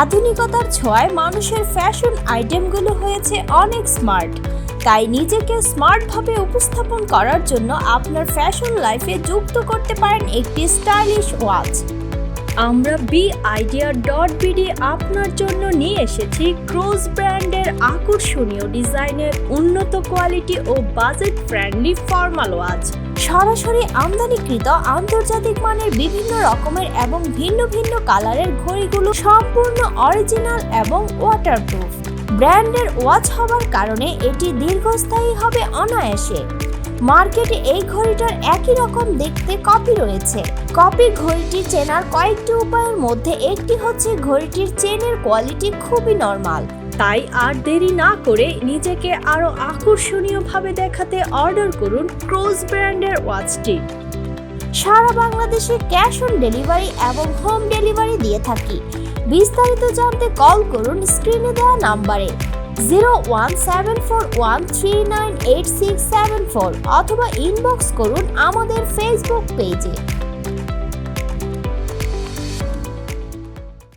আধুনিকতার ছোঁয়ায় মানুষের ফ্যাশন আইটেমগুলো হয়েছে অনেক স্মার্ট। তাই নিজেকে স্মার্টভাবে উপস্থাপন করার জন্য আপনার ফ্যাশন লাইফে যুক্ত করতে পারেন একটি স্টাইলিশ ওয়াচ। আমরা BIdeas.bd আপনার জন্য নিয়ে এসেছি ক্রোজ ব্র্যান্ডের আকর্ষণীয় ডিজাইনের উন্নত কোয়ালিটি ও বাজেট ফ্রেন্ডলি ফর্মাল ওয়াচ। সরাসরি আমদানিকৃত আন্তর্জাতিক মানের বিভিন্ন রকমের এবং ভিন্ন ভিন্ন কালারের ঘড়িগুলো সম্পূর্ণ অরিজিনাল এবং ওয়াটারপ্রুফ। ব্র্যান্ডের ওয়াচ হবার কারণে এটি দীর্ঘস্থায়ী হবে অনায়াসে। মার্কেটে এই ঘড়িটার একই রকম দেখতে কপি রয়েছে। কপি ঘড়িটি চেনার কয়েকটি উপায়ের মধ্যে একটি হচ্ছে ঘড়িটির চেনের কোয়ালিটি খুবই নরমাল। তাই আর দেরি না করে নিজেকে আরো আকর্ষণীয়ভাবে দেখাতে অর্ডার করুন ক্রোজ ব্র্যান্ডের ওয়াচটি। সারা বাংলাদেশে ক্যাশ অন ডেলিভারি এবং হোম ডেলিভারি দিয়ে থাকি। বিস্তারিত জানতে কল করুন স্ক্রিনে দেওয়া নাম্বারে 01741398674 অথবা ইনবক্স করুন আমাদের ফেসবুক পেজে।